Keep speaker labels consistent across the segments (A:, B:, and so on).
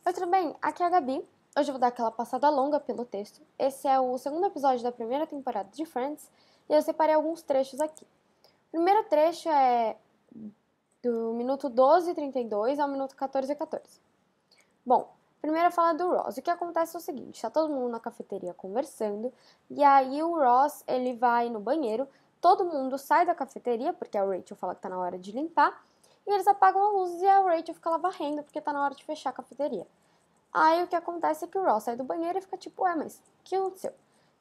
A: Oi, tudo bem? Aqui é a Gabi. Hoje eu vou dar aquela passada longa pelo texto. Esse é o segundo episódio da primeira temporada de Friends e eu separei alguns trechos aqui. O primeiro trecho é do minuto 12:32 ao minuto 14:14. Bom, primeiro fala do Ross. O que acontece é o seguinte, tá todo mundo na cafeteria conversando e aí o Ross, ele vai no banheiro, todo mundo sai da cafeteria porque a Rachel fala que tá na hora de limpar e eles apagam a luz e a Rachel fica lá varrendo porque tá na hora de fechar a cafeteria. Aí o que acontece é que o Ross sai do banheiro e fica tipo, mas o que aconteceu?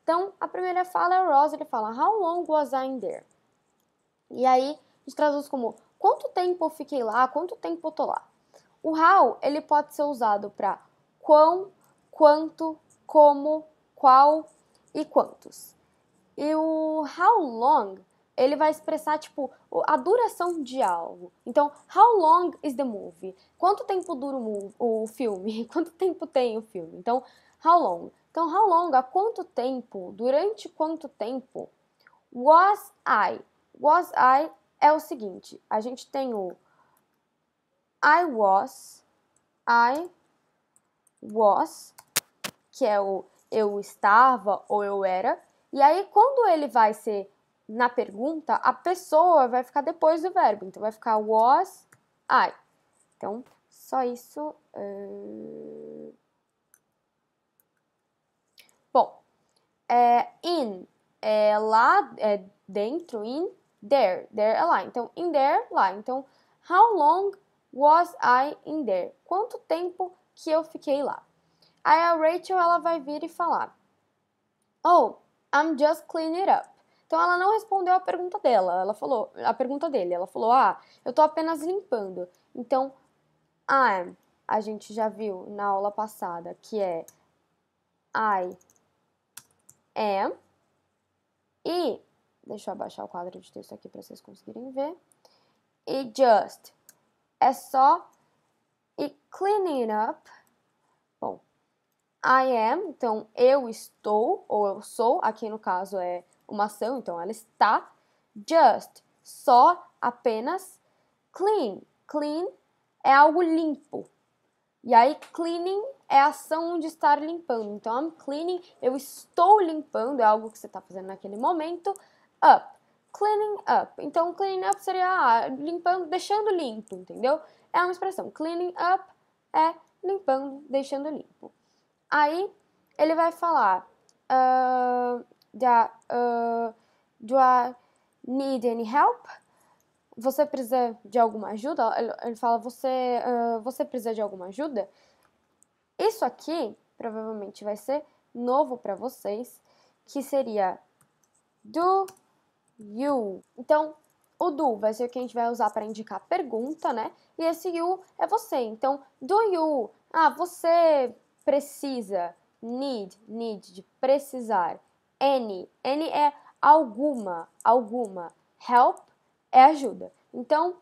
A: Então, a primeira fala é o Ross, ele fala, How long was I in there? E aí, a gente traduz como, quanto tempo eu fiquei lá, quanto tempo eu tô lá? O how, ele pode ser usado para quão, quanto, como, qual e quantos. E o how long, ele vai expressar, tipo, a duração de algo. Então, how long is the movie? Quanto tempo dura o filme? Quanto tempo tem o filme? Então, how long? Então, how long, há quanto tempo, durante quanto tempo, was I? Was I é o seguinte, a gente tem o I was, que é o eu estava ou eu era, e aí quando ele vai ser na pergunta, a pessoa vai ficar depois do verbo, então vai ficar was I. Então, só isso. Bom, in é lá, é dentro, in, there é lá. Então, in there, lá. Então, how long was I in there? Quanto tempo que eu fiquei lá? Aí a Rachel, ela vai vir e falar, Oh, I'm just cleaning it up. Então ela não respondeu a pergunta dela, ela falou, a pergunta dele, ela falou, eu tô apenas limpando. Então, I'm, a gente já viu na aula passada, que é I am, e, deixa eu abaixar o quadro de texto aqui para vocês conseguirem ver, e just, é só, e cleaning up, bom, I am, então eu estou, ou eu sou, aqui no caso é uma ação, então ela está. Just, só, apenas. Clean, clean é algo limpo. E aí, cleaning é a ação de estar limpando. Então, I'm cleaning, eu estou limpando, é algo que você está fazendo naquele momento. Up, cleaning up. Então, cleaning up seria limpando, deixando limpo, entendeu? É uma expressão. Cleaning up é limpando, deixando limpo. Aí ele vai falar do I need any help? Você precisa de alguma ajuda? Ele fala, você precisa de alguma ajuda? Isso aqui provavelmente vai ser novo para vocês, que seria do you. Então, o do vai ser o que a gente vai usar para indicar pergunta, né? E esse you é você. Então, do you, você precisa, need de precisar, any é alguma, help é ajuda. Então,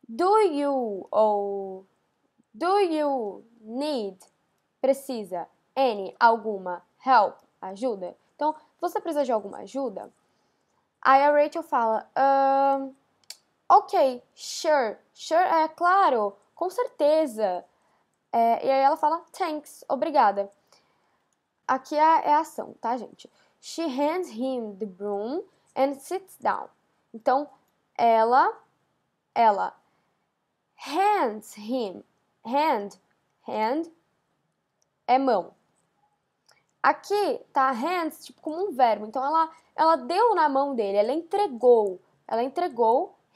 A: do you ou do you need, precisa, any, alguma, help, ajuda. Então, você precisa de alguma ajuda? Aí a Rachel fala, ok, sure é claro, com certeza. E aí ela fala, thanks, obrigada. Aqui é a ação, tá, gente? She hands him the broom and sits down. Então, ela hands him, hand é mão. Aqui tá hands tipo como um verbo, então ela deu na mão dele, ela entregou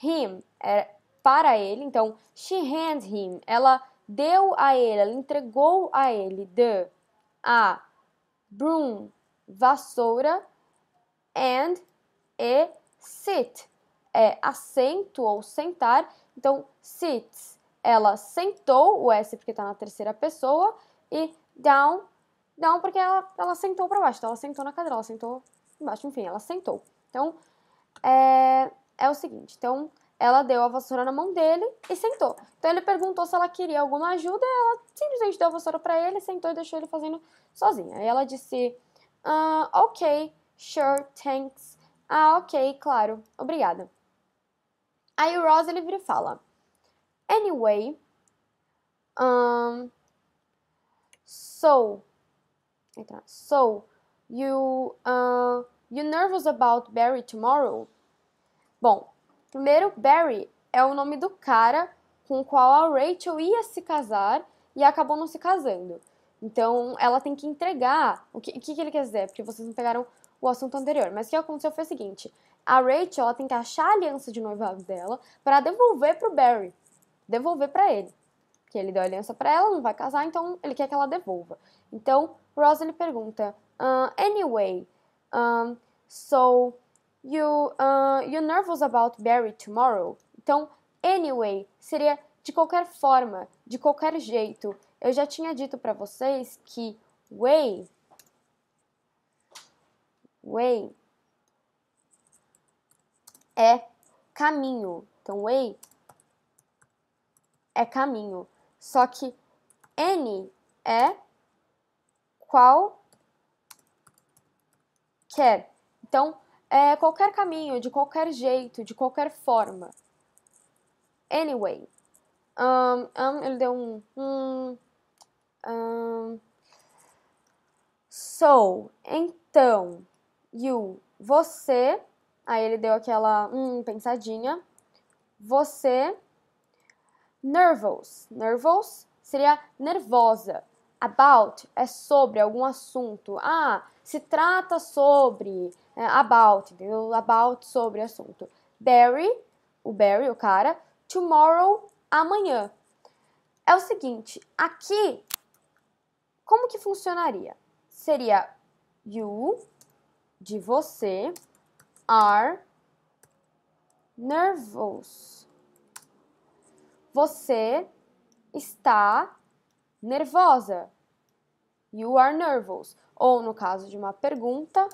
A: him para ele, então she hands him, ela deu a ele, ela entregou a ele a broom, vassoura, and e sit, é assento ou sentar, então sits, ela sentou, o S porque tá na terceira pessoa, e down porque ela sentou para baixo, então ela sentou na cadeira, ela sentou embaixo, enfim, ela sentou. Então, é o seguinte, então ela deu a vassoura na mão dele e sentou. Então ele perguntou se ela queria alguma ajuda, ela simplesmente deu a vassoura para ele, sentou e deixou ele fazendo sozinha. Aí ela disse, ok, sure, thanks. Ok, claro, obrigada. Aí o Ross, ele vira e fala, anyway, So, you nervous about Barry tomorrow? Bom, primeiro, Barry é o nome do cara com o qual a Rachel ia se casar e acabou não se casando. Então, ela tem que entregar. O que ele quer dizer? Porque vocês não pegaram o assunto anterior. Mas o que aconteceu foi o seguinte. A Rachel, ela tem que achar a aliança de noivado dela para devolver pro Barry. Devolver para ele. Porque ele deu a aliança para ela, não vai casar, então ele quer que ela devolva. Então, Ross, ele pergunta, anyway, so you nervous about Barry tomorrow? Então, anyway seria de qualquer forma, de qualquer jeito. Eu já tinha dito para vocês que way é caminho. Então, way é caminho. Só que any é qualquer. Então, é qualquer caminho, de qualquer jeito, de qualquer forma. Anyway. Ele deu so, então, you, você, aí ele deu aquela pensadinha, você, nervous seria nervosa, about é sobre algum assunto, se trata sobre, about, entendeu? About, sobre assunto. Barry, o cara, tomorrow, amanhã. É o seguinte, aqui, como que funcionaria? Seria you, de você, are nervous. Você está nervosa. You are nervous. Ou, no caso de uma pergunta,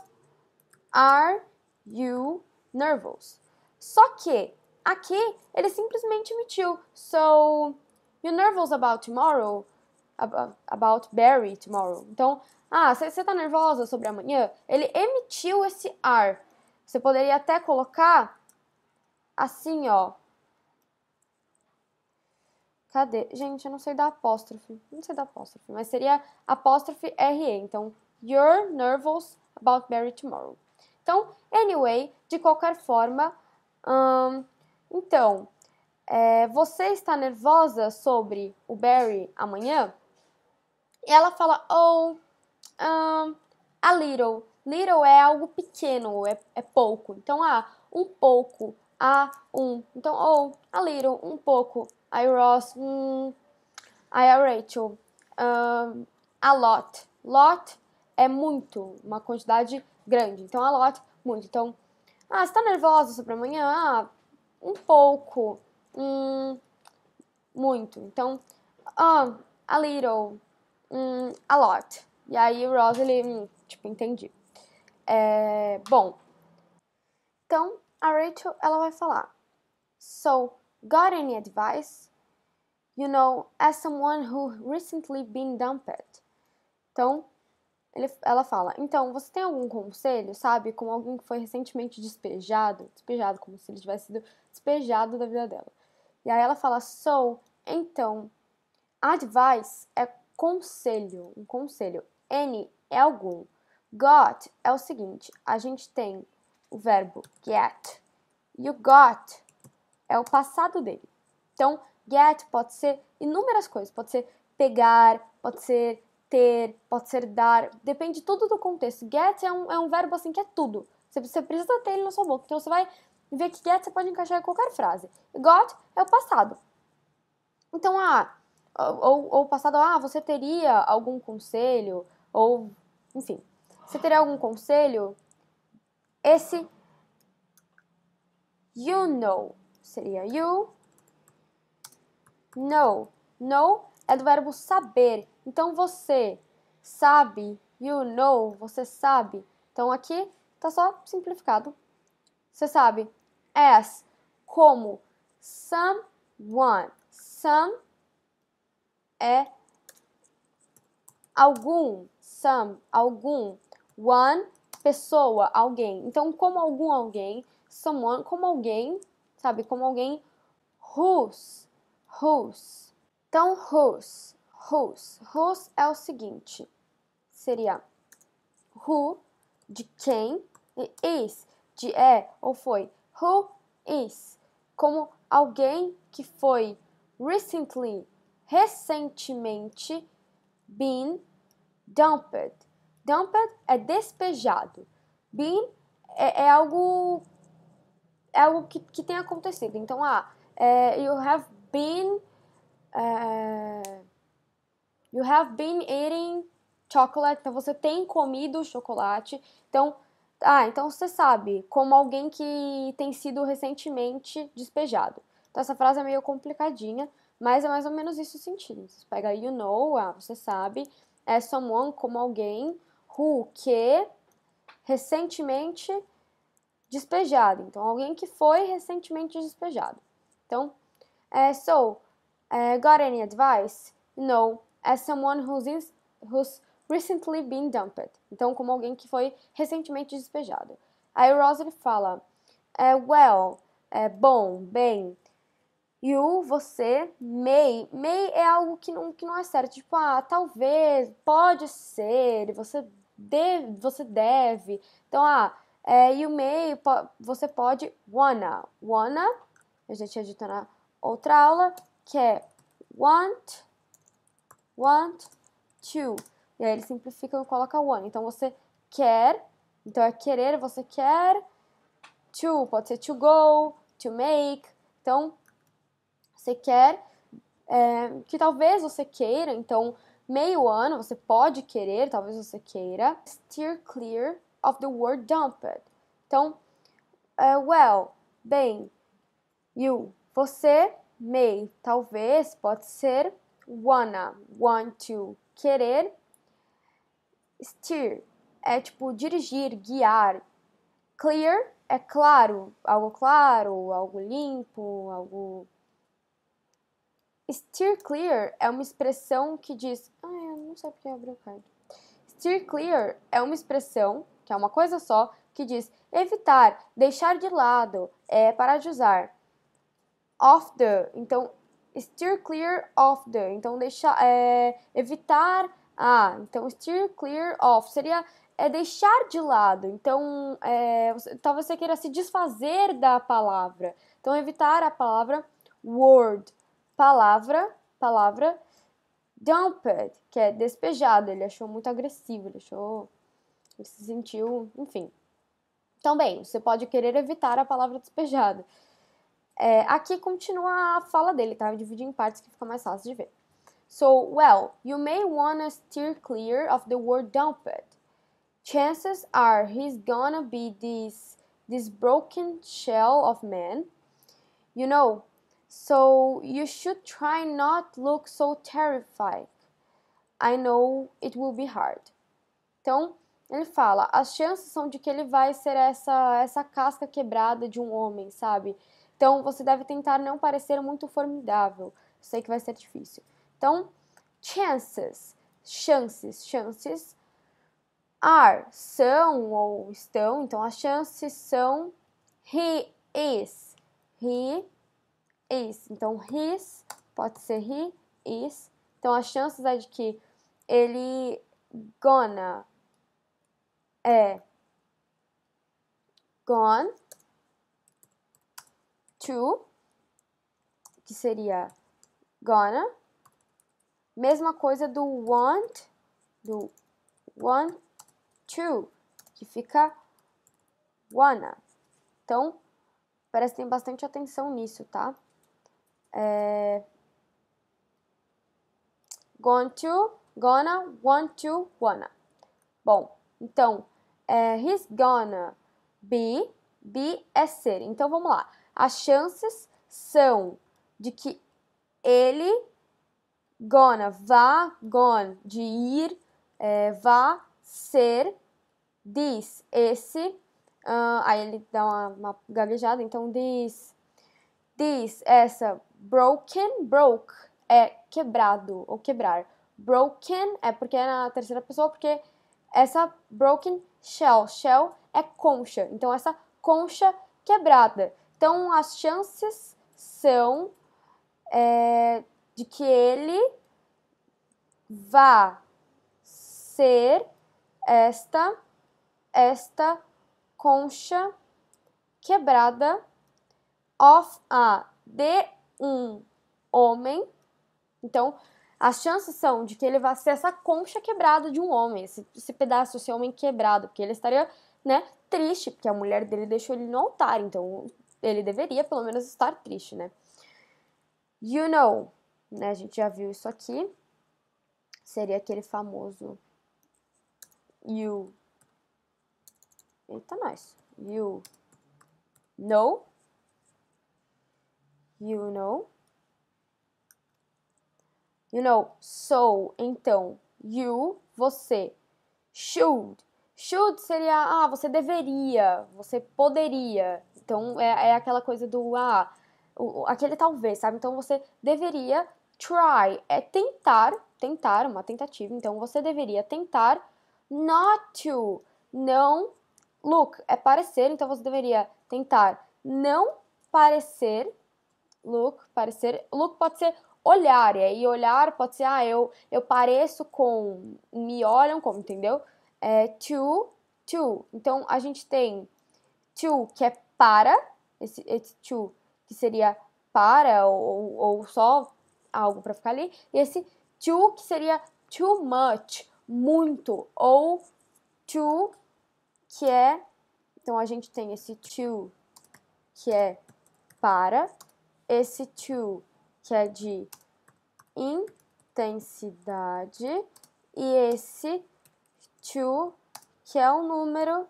A: are you nervous? Só que, aqui, ele simplesmente emitiu. So, you nervous about tomorrow? About Barry tomorrow. Então, você tá nervosa sobre amanhã? Ele emitiu esse are. Você poderia até colocar assim, ó. Cadê? Gente, eu não sei da apóstrofe. Não sei da apóstrofe, mas seria apóstrofe RE. Então, you're nervous about Barry tomorrow. Então, anyway, de qualquer forma, então, você está nervosa sobre o Barry amanhã? E ela fala, a little. Little é algo pequeno, é pouco. Então, um pouco, Então, a little, um pouco. Aí Ross, aí a Rachel, a lot. Lot é muito, uma quantidade grande. Então, a lot, muito. Então, você tá nervosa sobre amanhã? Um pouco, muito. Então, a little, a lot. E aí o Ross, ele, entendi. Bom, então a Rachel, ela vai falar. So, got any advice? You know, as someone who recently been dumped. Então, ela fala, então, você tem algum conselho, sabe? Como alguém que foi recentemente despejado, como se ele tivesse sido despejado da vida dela. E aí ela fala, so, então, advice é conselho, um conselho. Any é algum. Got é o seguinte, a gente tem o verbo get. E o got é o passado dele. Então, get pode ser inúmeras coisas. Pode ser pegar, pode ser ter, pode ser dar. Depende tudo do contexto. Get é um verbo assim que é tudo. Você precisa ter ele na sua boca. Então, você vai ver que get você pode encaixar em qualquer frase. Got é o passado. Então, ou passado, você teria algum conselho? Ou, enfim, você teria algum conselho? Esse you know seria you know. Know é do verbo saber. Então, você sabe, you know, você sabe. Então, aqui tá só simplificado. Você sabe. As, como, someone. Some é algum, some, algum, one, pessoa, alguém. Então, como alguém, someone, como alguém, sabe, como alguém, whose. Então, Whose é o seguinte, seria who, de quem, e is, de é ou foi. Who is, como alguém que foi recentemente, been dumped. Dumped é despejado. Been é algo que tem acontecido. Então, you have been eating chocolate. Então, você tem comido chocolate. Então você sabe, como alguém que tem sido recentemente despejado. Então, essa frase é meio complicadinha, mas é mais ou menos isso o sentido. Você pega you know, você sabe, é someone, como alguém, who, que, recentemente despejado. Então, alguém que foi recentemente despejado. Então, got any advice? No, as someone who's recently been dumped. Então, como alguém que foi recentemente despejado. Aí Rosalie fala, bem, você, may é algo que não é certo. Tipo, talvez, pode ser, você deve. Então, you may, você pode, wanna, a gente já dito na outra aula, que é want to. E aí ele simplifica e coloca one. Então, você quer, então é querer, você quer, to, pode ser to go, to make. Então, você quer, que talvez você queira, então, meio ano, você pode querer, talvez você queira, steer clear of the word dumped. Então, bem, você, may, talvez, pode ser, want to, querer, steer, é tipo dirigir, guiar, clear é claro, algo limpo, algo... Steer clear é uma expressão que diz... eu não sei porque eu abri o card. Steer clear é uma expressão, que é uma coisa só, que diz evitar, deixar de lado, parar de usar. Off the, então, steer clear of the, então deixar, evitar, então steer clear of, seria deixar de lado, então, talvez você queira se desfazer da palavra, então evitar a palavra word, palavra, dumped, que é despejado, ele achou muito agressivo, ele se sentiu, enfim. Então, bem, você pode querer evitar a palavra despejado. Aqui continua a fala dele, tá? Eu dividi em partes que fica mais fácil de ver. So, you may wanna steer clear of the word dumped. Chances are he's gonna be this broken shell of man, you know, so you should try not look so terrified. I know it will be hard. Então, ele fala, as chances são de que ele vai ser essa casca quebrada de um homem, sabe? Então, você deve tentar não parecer muito formidável. Sei que vai ser difícil. Então, chances, are, são ou estão. Então, as chances são he is. Então, his pode ser he is. Então, as chances é de que ele gonna gone to, que seria gonna. Mesma coisa do want to, que fica wanna. Então, prestem bastante atenção nisso, tá? Going to, gonna, want to, wanna. Bom, então, he's gonna be é ser. Então, vamos lá. As chances são de que ele gone, de ir, vá ser, esse, aí ele dá uma gaguejada, então essa, broke, é quebrado ou quebrar. Broken é porque é na terceira pessoa, porque essa broken shell é concha, então essa concha quebrada. Então as chances são de que ele vá ser esta concha quebrada de um homem. Então, as chances são de que ele vá ser essa concha quebrada de um homem, esse pedaço, esse homem quebrado, porque ele estaria, né, triste, porque a mulher dele deixou ele no altar, então ele deveria pelo menos estar triste, né? You know, né, a gente já viu isso aqui, seria aquele famoso you. Eita, nós. You know. You know. You know, so, então, you, você. Should. Should seria, você deveria, você poderia. Então, é aquela coisa do, aquele talvez, sabe? Então, você deveria try, é tentar, uma tentativa. Então, você deveria tentar not to, não, look, é parecer. Então, você deveria tentar não parecer, parecer. Look pode ser olhar, e aí olhar pode ser, eu pareço com, me olham como, entendeu? To. Então, a gente tem to, que é para, esse to, que seria para, ou só algo para ficar ali, e esse to, que seria too much, muito, ou to, que é, então a gente tem esse to, que é para, esse to, que é de intensidade, e esse to, que é o número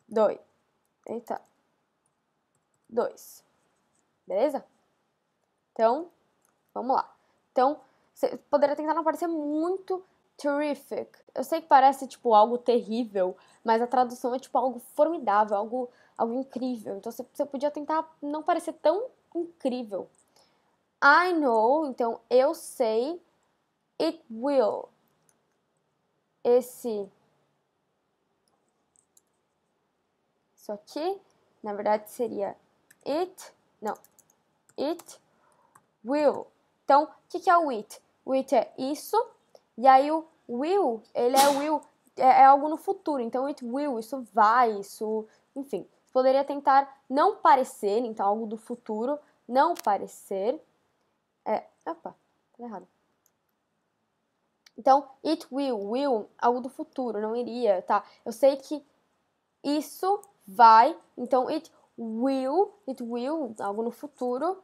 A: 2. Eita. 2. Beleza? Então, vamos lá. Então, você poderia tentar não parecer muito terrific. Eu sei que parece, tipo, algo terrível, mas a tradução é, tipo, algo formidável, algo incrível. Então, você podia tentar não parecer tão incrível. I know, então, eu sei. It will. Isso aqui, na verdade, seria it will. Então, o que é o it? O it é isso, e aí o will, ele é will, é algo no futuro. Então, it will, isso vai, isso, enfim. Poderia tentar não parecer, então, algo do futuro, não parecer. Opa, tá errado. Então, it will, algo do futuro, não iria, tá? Eu sei que isso vai, então it will, algo no futuro,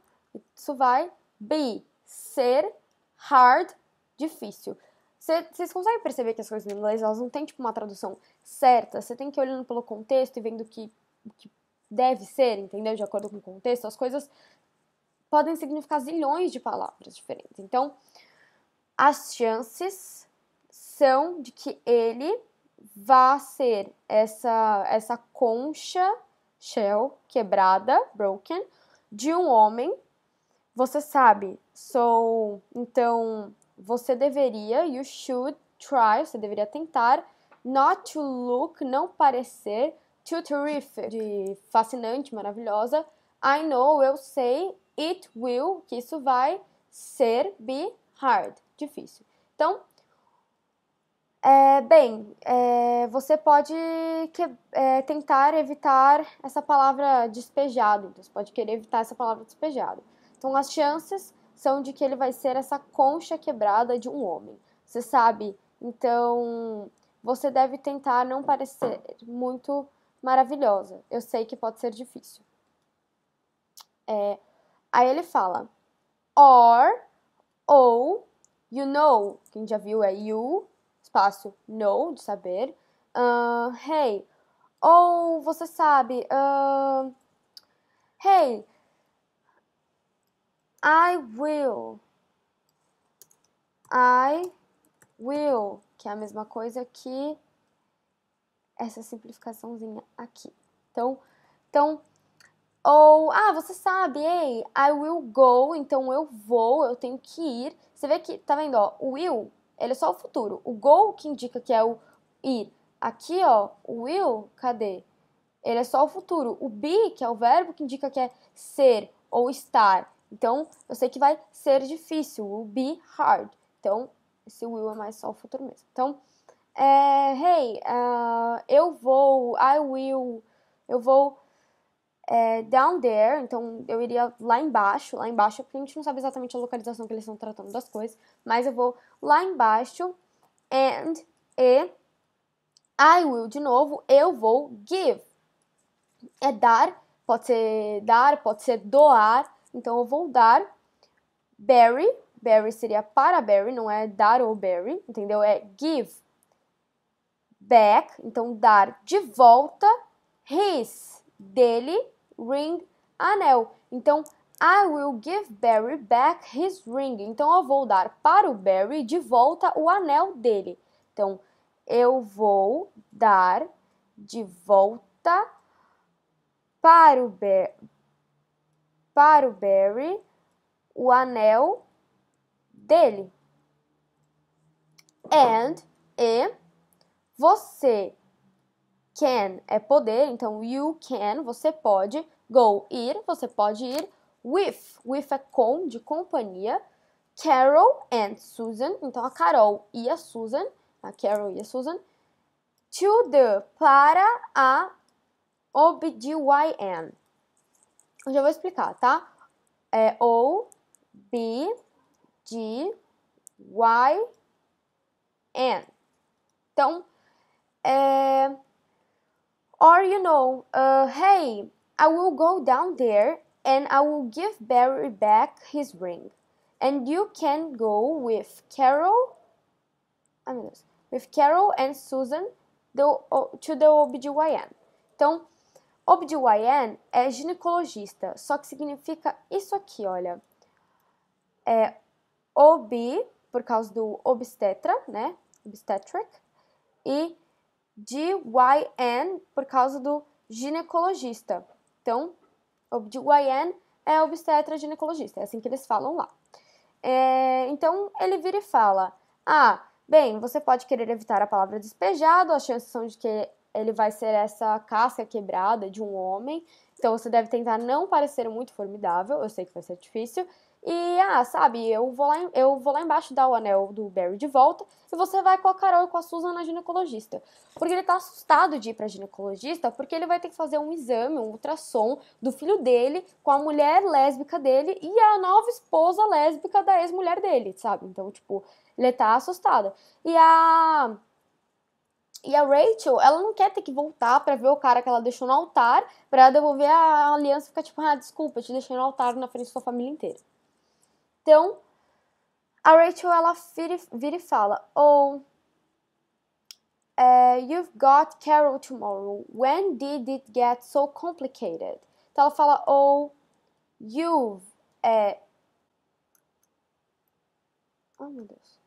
A: isso vai be, ser, hard, difícil. Vocês conseguem perceber que as coisas em inglês, elas não têm, tipo, uma tradução certa? Você tem que ir olhando pelo contexto e vendo o que deve ser, entendeu? De acordo com o contexto, as coisas podem significar zilhões de palavras diferentes. Então, as chances são de que ele vá ser essa concha, shell, quebrada, broken, de um homem. Você sabe, então, você deveria, you should try, você deveria tentar, not to look, não parecer, too terrific, de fascinante, maravilhosa, I know, eu sei, it will, que isso vai ser, be hard, difícil. Então, você pode tentar evitar essa palavra despejado. Então, você pode querer evitar essa palavra despejado. Então, as chances são de que ele vai ser essa concha quebrada de um homem. Você sabe? Então, você deve tentar não parecer muito maravilhosa. Eu sei que pode ser difícil. Aí ele fala, ou, you know, quem já viu é you, espaço know, de saber. Hey, ou você sabe, hey, I will, que é a mesma coisa que essa simplificaçãozinha aqui. Então, ou, você sabe, hey, I will go, então eu vou, eu tenho que ir. Você vê que, tá vendo, ó, o will, ele é só o futuro. O go, que indica que é o ir. Aqui, ó, o will, cadê? Ele é só o futuro. O be, que é o verbo, que indica que é ser ou estar. Então, eu sei que vai ser difícil, will be hard. Então, Esse will é mais só o futuro mesmo. Então, hey, eu vou down there, então eu iria lá embaixo, porque a gente não sabe exatamente a localização que eles estão tratando das coisas, mas eu vou lá embaixo, and, e, I will, de novo, eu vou give. É dar, pode ser doar, então eu vou dar, Barry seria para Barry, não é dar ou Barry, entendeu? É give back, então dar de volta, his, dele, ring, anel. Então, I will give Barry back his ring. Então, eu vou dar para o Barry de volta o anel dele. Então, eu vou dar de volta para o Barry o anel dele. And, e, você can é poder, então you can, você pode, go, ir, você pode ir, with é com, de companhia, Carol and Susan, então a Carol e a Susan, to the, para a OBGYN. Eu já vou explicar, tá? É OBGYN. Então, or, hey, I will go down there and I will give Barry back his ring. And you can go with Carol and Susan to the OBGYN. Então, OBGYN é ginecologista, só que significa isso aqui, olha. É OB, por causa do obstetra, né? Obstetric. E GYN por causa do ginecologista. Então, OBGYN é obstetra ginecologista, é assim que eles falam lá. Então, ele vira e fala, bem, você pode querer evitar a palavra despejado, as chances são de que ele vai ser essa casca quebrada de um homem, então você deve tentar não parecer muito formidável, eu sei que vai ser difícil, e, sabe, eu vou lá embaixo dar o anel do Barry de volta e você vai com a Carol e com a Susan na ginecologista. Porque ele tá assustado de ir pra ginecologista porque ele vai ter que fazer um exame, um ultrassom do filho dele com a mulher lésbica dele e a nova esposa lésbica da ex-mulher dele, sabe? Então, tipo, ele tá assustado. E a Rachel, ela não quer ter que voltar pra ver o cara que ela deixou no altar pra devolver a aliança e ficar tipo, desculpa, eu te deixei no altar na frente da sua família inteira. Então, a Rachel, ela vira e fala, you've got Carol tomorrow. When did it get so complicated? Então, ela fala, you've... Oh, meu Deus.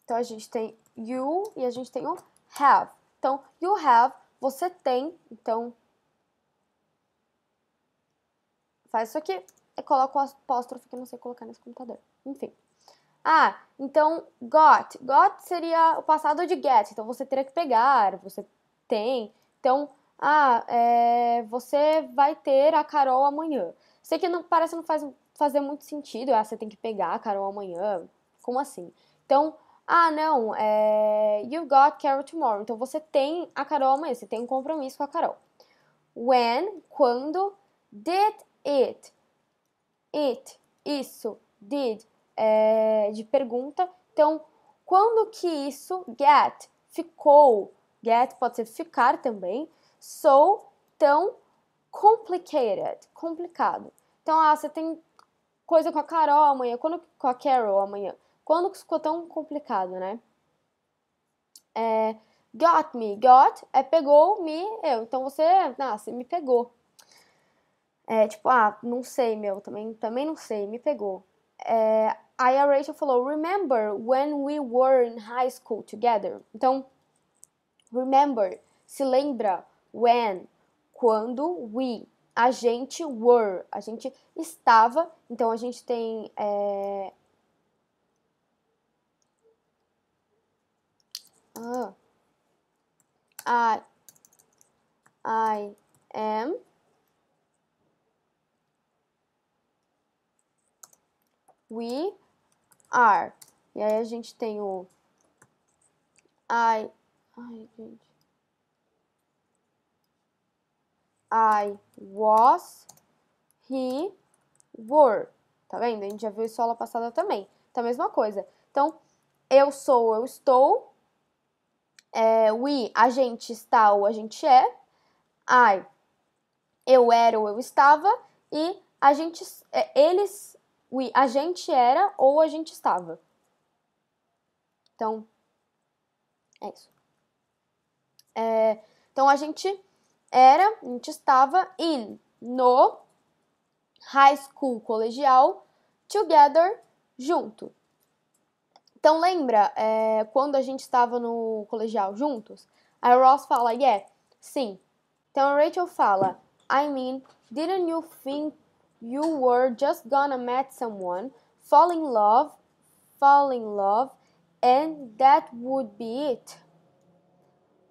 A: Então, a gente tem you e a gente tem o have. Então, you have, você tem. Então, faz isso aqui e coloca o apóstrofe que eu não sei colocar nesse computador. Enfim. Então, got. Got seria o passado de get. Então, você teria que pegar, você tem. Então, você vai ter a Carol amanhã. Sei que não fazer muito sentido. Você tem que pegar a Carol amanhã. Como assim? Então, não, you got Carol tomorrow. Então, você tem a Carol amanhã. Você tem um compromisso com a Carol. When, quando, did it, isso, did, de pergunta. Então, quando que isso, get, ficou, get pode ser ficar também, so, tão complicated, complicado. Então, você tem coisa com a Carol amanhã, com a Carol amanhã, quando que ficou tão complicado, né? Got me, got pegou me, eu, então você me pegou. Não sei, meu, também não sei, me pegou. Aí a Rachel falou, remember when we were in high school together? Então, remember, se lembra, when, quando, a gente were, a gente estava, então a gente tem I am we are. E aí a gente tem o ai, gente. I was, he, were. Tá vendo? A gente já viu isso aula passada também. Então, a mesma coisa. Então, eu sou, eu estou. We, a gente está ou a gente é. I, eu era ou eu estava. E a gente, eles, we, a gente era ou a gente estava. Então, é isso. Então, a gente estava no high school, colegial, together, junto. Então, lembra quando a gente estava no colegial juntos? A Ross fala, yeah, sim. Então, a Rachel fala, I mean, didn't you think you were just gonna meet someone, fall in love, and that would be it?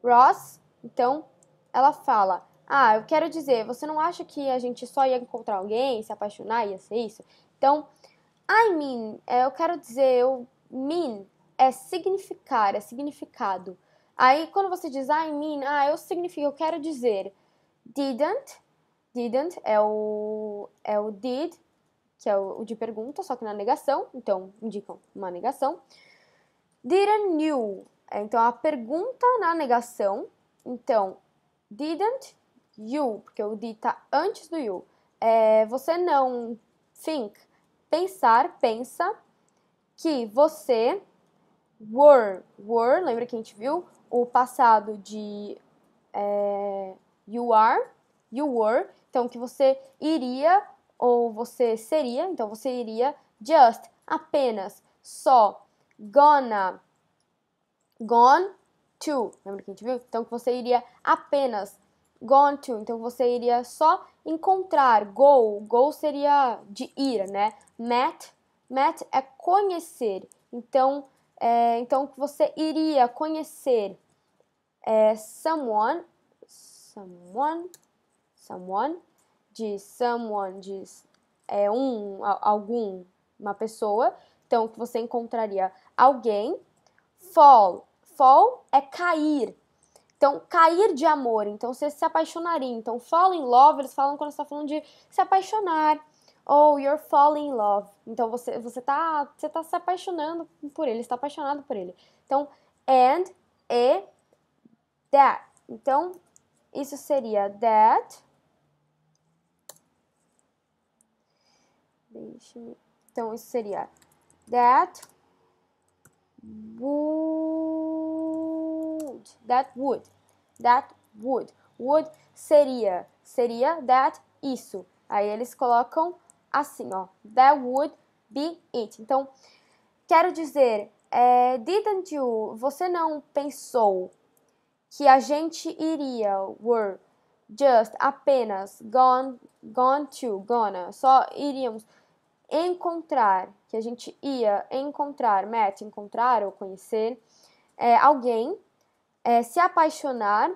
A: Ross, então, ela fala, eu quero dizer, você não acha que a gente só ia encontrar alguém, se apaixonar, ia ser isso? Então, I mean, eu quero dizer, mean é significar, é significado. Aí, quando você diz I mean, eu quero dizer. Didn't é o did, que é o de pergunta, só que na negação, então indicam uma negação. Didn't you, então a pergunta na negação, então didn't you, porque o did tá antes do you. Você não think, pensa que você were, lembra que a gente viu o passado de you were, então que você iria ou você seria, então você iria just, apenas, só, gone to, lembra que a gente viu? Então que você iria apenas gone to, então você iria só encontrar, go seria de ir, né? Met é conhecer, então que você iria conhecer someone, diz algum, uma pessoa, então que você encontraria alguém. Fall é cair, então cair de amor, então você se apaixonaria, então fall in love, eles falam quando você está falando de se apaixonar, you're falling in love, então você tá se apaixonando por ele, está apaixonado por ele, então and, e, that, então isso seria that, então isso seria that would seria that, isso. Aí eles colocam assim, ó, that would be it. Então, quero dizer, didn't you, você não pensou que a gente iria, were, just, apenas, só iríamos encontrar, que a gente ia encontrar, encontrar ou conhecer alguém, se apaixonar,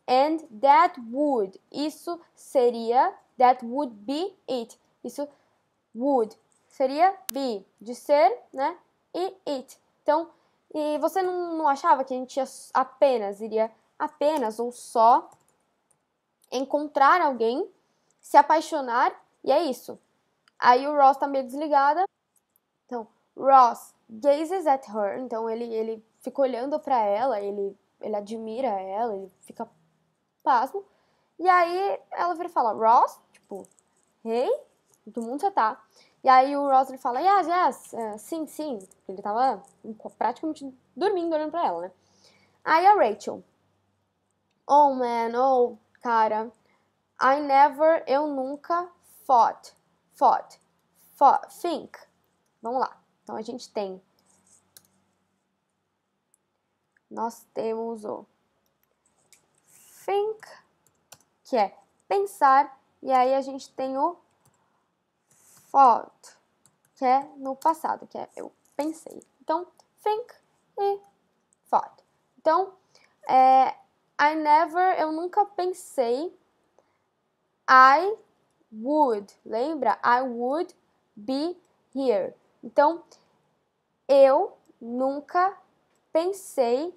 A: and that would, isso seria, that would be it, isso would, seria be, de ser, né, e it. Então, e você não achava que a gente iria apenas ou só encontrar alguém, se apaixonar, e é isso. Aí o Ross tá meio desligada. Então, Ross gazes at her. Então, ele fica olhando pra ela, ele admira ela, ele fica pasmo. E aí, ela vira e fala, Ross, tipo, hey, do mundo você tá? E aí o Ross ele fala, yes, sim. Ele tava praticamente dormindo, olhando pra ela, né? Aí a Rachel, oh man, cara, eu nunca think. Vamos lá. Então, a gente nós temos o think, que é pensar, e aí a gente tem o thought, que é no passado, que é eu pensei. Então, think e thought. Então, eu nunca pensei, I would, lembra? I would be here. Então, eu nunca pensei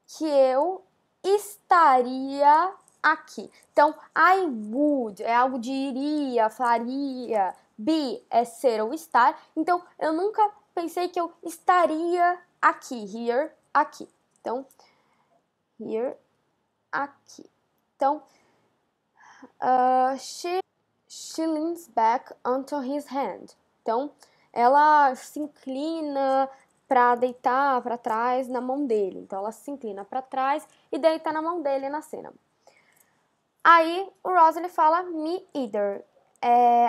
A: que eu estaria aqui. Então, I would é algo de iria, faria. Be é ser ou estar. Então, eu nunca pensei que eu estaria aqui. Here, aqui. Então, here, aqui. Então, she leans back onto his hand. Então, ela se inclina para deitar para trás na mão dele. Então, ela se inclina para trás e deita na mão dele na cena. Aí, o Ross ele fala me either.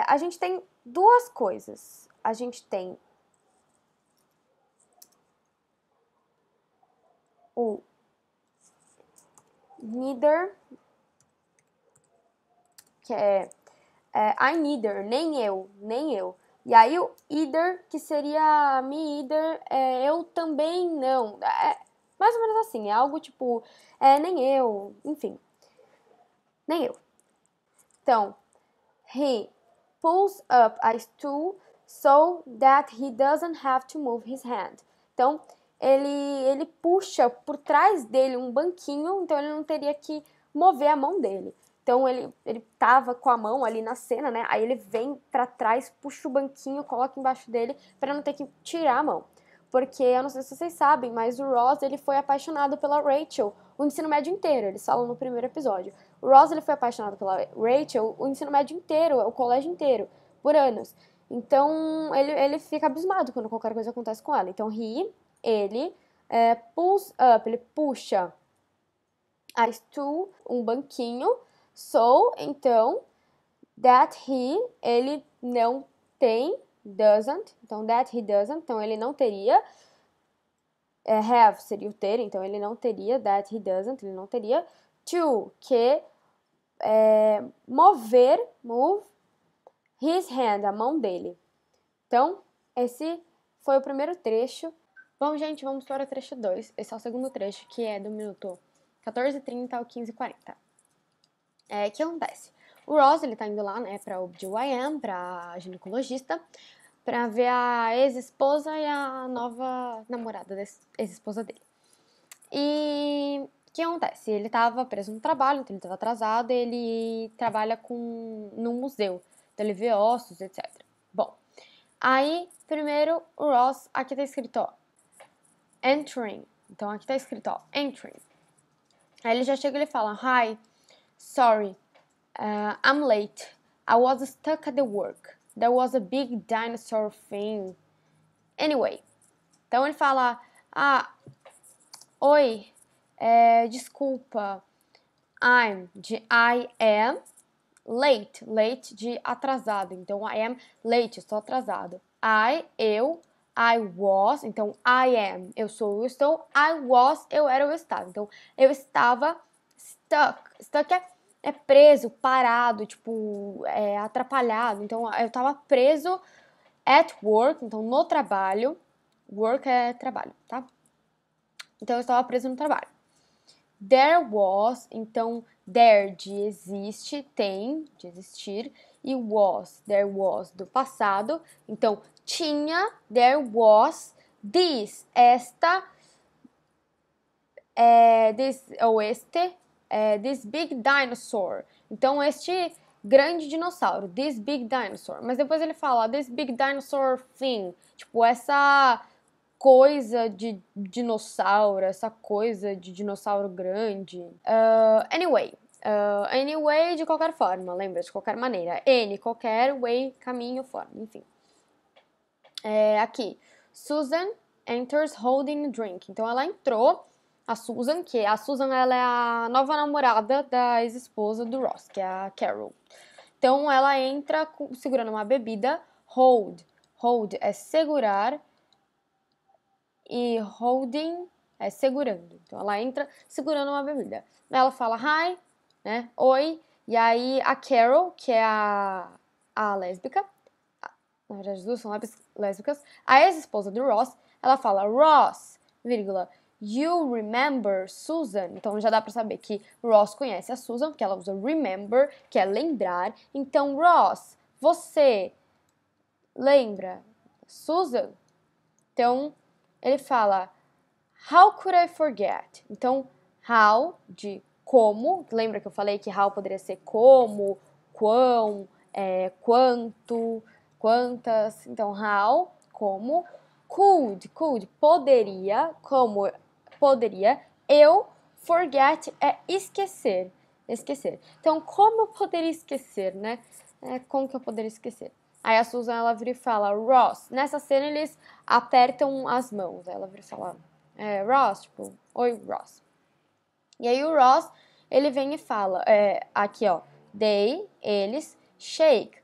A: A gente tem duas coisas. A gente tem o neither, que é I neither, nem eu, nem eu. E aí o either, que seria me either, eu também não. Mais ou menos assim, é algo tipo, nem eu, enfim. Nem eu. Então, he pulls up a stool so that he doesn't have to move his hand. Então, ele puxa por trás dele um banquinho, então ele não teria que mover a mão dele. Então ele tava com a mão ali na cena, né? Aí ele vem para trás, puxa o banquinho, coloca embaixo dele para não ter que tirar a mão. Porque eu não sei se vocês sabem, mas o Ross ele foi apaixonado pela Rachel o ensino médio inteiro. Eles falam no primeiro episódio. O Ross ele foi apaixonado pela Rachel o ensino médio inteiro, o colégio inteiro, por anos. Então ele fica abismado quando qualquer coisa acontece com ela. Então ele pulls up, ele puxa a stool, um banquinho. So, então, that ele não tem, doesn't, então that he doesn't, então ele não teria, have seria o ter, então ele não teria, that he doesn't, ele não teria, to, que, move his hand, a mão dele. Então, esse foi o primeiro trecho. Bom, gente, vamos para o trecho 2, esse é o segundo trecho, que é do minuto 14h30 ao 15h40. O que acontece? O Ross, ele tá indo lá, né, pra OB-GYN, pra ginecologista, pra ver a ex-esposa e a nova namorada da ex-esposa dele. E o que acontece? Ele tava preso no trabalho, então ele tava atrasado, ele trabalha num museu, então ele vê ossos, etc. Bom, aí, primeiro, o Ross, aqui tá escrito, ó, entering. Então, aqui tá escrito, ó, entering. Aí ele já chega e ele fala, hi, sorry, I'm late. I was stuck at the work. There was a big dinosaur thing. Anyway. Então ele fala, oi, desculpa. I am late. Late de atrasado. Então I am late, estou atrasado. I was, então I am, eu sou, eu estou. I was, eu era, eu estava. Então eu estava stuck. Stuck é preso, parado, tipo, atrapalhado. Então, eu tava preso at work, então no trabalho. Work é trabalho, tá? Então, eu estava preso no trabalho. There was, então, there de existe, tem, de existir. E there was, do passado. Então, tinha, there was, this, esta, this, ou este, this big dinosaur. Então, este grande dinossauro, this big dinosaur. Mas depois ele fala, this big dinosaur thing. Tipo, essa coisa de dinossauro, essa coisa de dinossauro grande. Anyway, de qualquer forma, lembra? De qualquer maneira. Any, qualquer, way, caminho, forma, enfim. Aqui, Susan enters holding a drink. Então, ela entrou, a Susan ela é a nova namorada da ex-esposa do Ross, que é a Carol. Então, ela entra segurando uma bebida, hold é segurar e holding é segurando. Então, ela entra segurando uma bebida. Ela fala hi, né, oi, e aí a Carol, que é a lésbica, na verdade as duas são lésbicas, a ex-esposa do Ross, ela fala Ross, vírgula, you remember Susan? Então já dá pra saber que Ross conhece a Susan, porque ela usa remember, que é lembrar. Então, Ross, você lembra Susan. Então, ele fala, how could I forget? Então, how de como, lembra que eu falei que how poderia ser como, quão, quanto, quantas. Então, how, como, could, poderia, como poderia, eu, forget é esquecer, esquecer. Então, como eu poderia esquecer, né? Como que eu poderia esquecer? Aí a Susan, ela vira e fala, Ross. Nessa cena, eles apertam as mãos. Ela vira e fala, Ross, tipo, oi, Ross. E aí o Ross, ele vem e fala, aqui ó, they, eles, shake.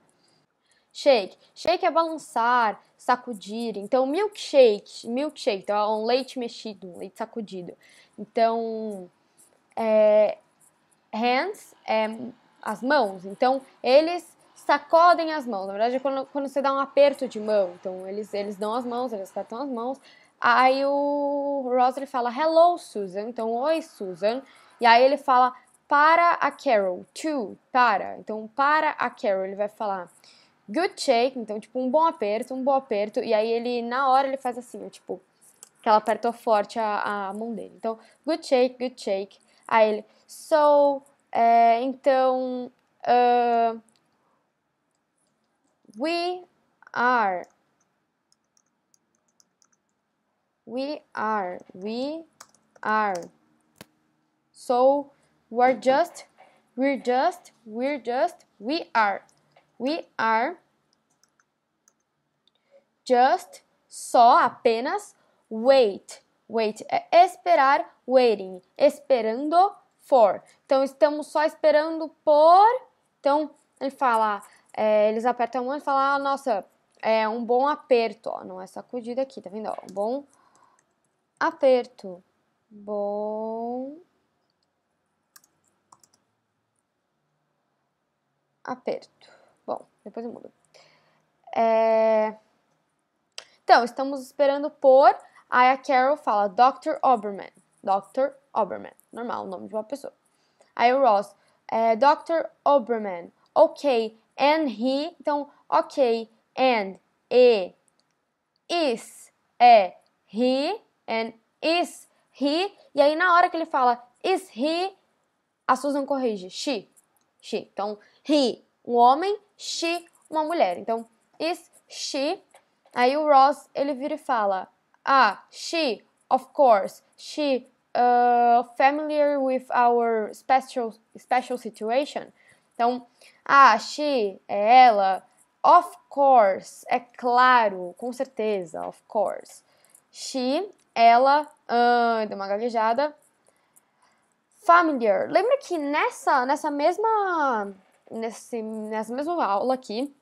A: Shake é balançar, sacudir. Então, milkshake, então é um leite mexido, um leite sacudido. Então, hands é as mãos. Então, eles sacodem as mãos. Na verdade, é quando você dá um aperto de mão. Então, eles dão as mãos, eles apertam as mãos. Aí o Ross, ele fala, hello, Susan. Então, oi, Susan. E aí ele fala, para a Carol. To, para. Então, para a Carol, ele vai falar, good shake. Então, tipo, um bom aperto, um bom aperto. E aí ele, na hora, ele faz assim, ó, tipo, que ela apertou forte a mão dele. Então, good shake, good shake. Aí ele, so, então, we are, so, we are just, só, apenas, wait é esperar, waiting, esperando for. Então, estamos só esperando por. Então, ele fala, eles apertam a mão e falam, nossa, é um bom aperto, ó, não é sacudida aqui, tá vendo? Ó, um bom aperto, bom aperto. Bom, depois eu mudo. Então, estamos esperando por. Aí a Carol fala Dr. Oberman. Dr. Oberman. Normal, o nome de uma pessoa. Aí o Ross, Dr. Oberman. Ok, and he. Então, ok, and, e, is, he, and is he. E aí na hora que ele fala is he, a Susan corrige, she. Então, he, um homem, she, uma mulher. Então, is she. Aí o Ross, ele vira e fala, she, of course, she, familiar with our special situation. Então, she, é ela, of course, é claro, com certeza, of course. She, ela, deu uma gaguejada. Familiar. Lembra que nessa mesma aula aqui,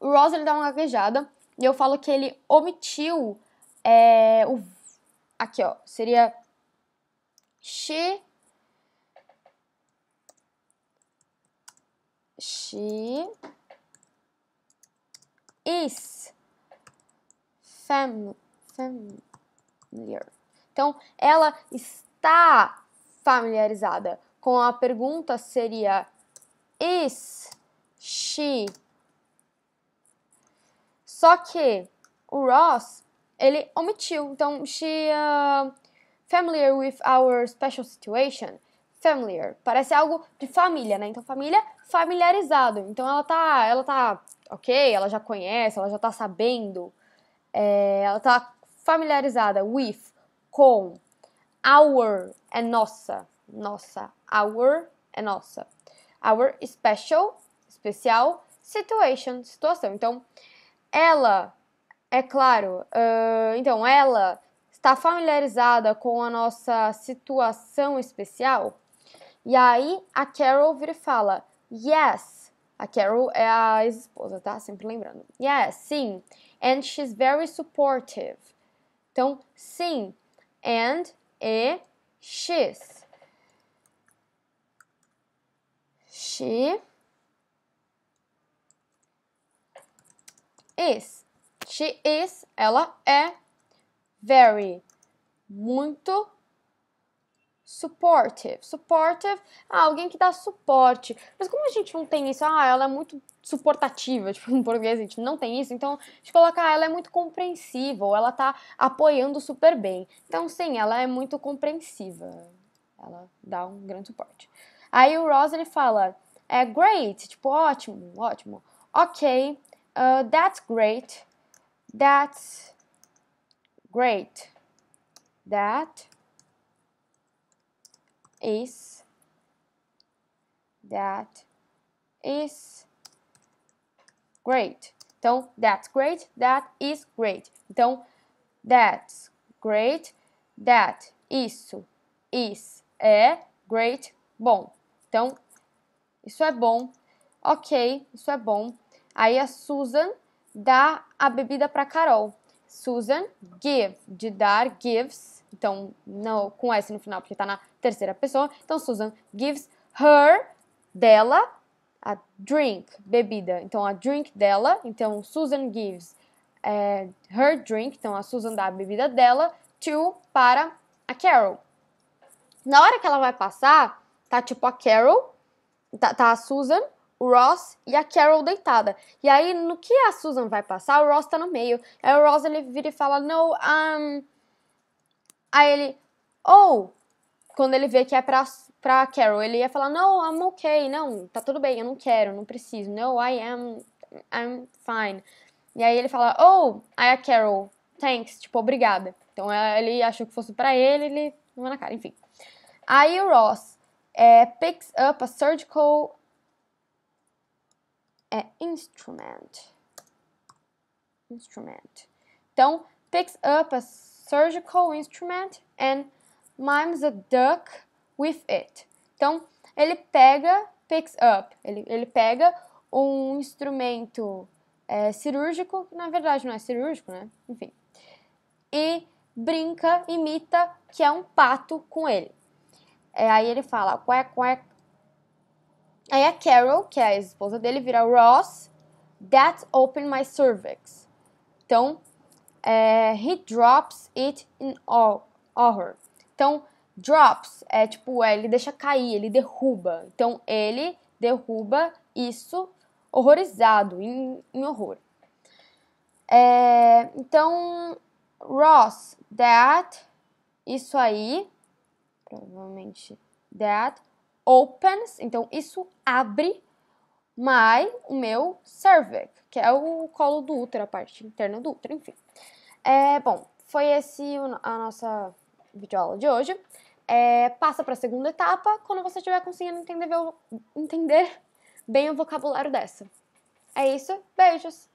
A: o Ross, ele dá uma gaguejada e eu falo que ele omitiu aqui, ó, seria she is familiar. Então, ela está familiarizada. Com a pergunta seria is she. Só que o Ross, ele omitiu. Então, she familiar with our special situation. Familiar. Parece algo de família, né? Então, família, familiarizado. Então, ela tá ok, ela já conhece, ela já tá sabendo. Ela tá familiarizada with, com. Our é nossa. Nossa. Our é nossa. Our especial, situation, situação. Então, ela, é claro, então ela está familiarizada com a nossa situação especial. E aí a Carol vira e fala, yes. A Carol é a ex-esposa, tá? Sempre lembrando. Yes, sim. And she's very supportive. Então, sim. And, e, she's. She is. She is, ela é very, muito supportive. Supportive, alguém que dá suporte. Mas como a gente não tem isso, ela é muito suportativa, tipo, em português a gente não tem isso, então a gente coloca, ela é muito compreensiva, ou ela tá apoiando super bem. Então, sim, ela é muito compreensiva, ela dá um grande suporte. Aí o Ross, ele fala, great, tipo, ótimo, ótimo. Ok, that's great, that's great, that is great. Então, that's great, that is great. Então, that's great, that, isso, is, é, great, bom. Então, isso é bom, ok, isso é bom. Aí a Susan dá a bebida para Carol. Susan give, de dar, gives. Então, não, com S no final, porque tá na terceira pessoa. Então, Susan gives her, dela, a drink, bebida. Então, a drink dela. Então, Susan gives her drink. Então, a Susan dá a bebida dela para a Carol. Na hora que ela vai passar, tá tipo a Carol, tá a Susan, o Ross e a Carol deitada. E aí, no que a Susan vai passar, o Ross tá no meio. Aí o Ross, ele vira e fala, no, Aí ele, quando ele vê que é pra Carol, ele ia falar, no, I'm okay, não, tá tudo bem, eu não quero, não preciso, no, I'm fine. E aí ele fala, aí a Carol, thanks, tipo, obrigada. Então ele achou que fosse pra ele não vai na cara, enfim. Aí o Ross picks up a surgical instrument. Então, picks up a surgical instrument and mimes a duck with it. Então, ele picks up, ele pega um instrumento cirúrgico, que na verdade não é cirúrgico, né? Enfim. E imita que é um pato com ele. Aí ele fala, quack, quack. Aí a Carol, que é a esposa dele, vira Ross, that's open my cervix. Então, he drops it in horror. Então, drops é tipo, ele deixa cair, ele derruba. Então, ele derruba isso horrorizado, em horror. Então, Ross, that, isso aí, provavelmente, that opens, então isso abre o meu cervix, que é o colo do útero, a parte interna do útero, enfim. Bom, foi esse a nossa videoaula de hoje. Passa para a segunda etapa quando você estiver conseguindo entender bem o vocabulário dessa. É isso, beijos!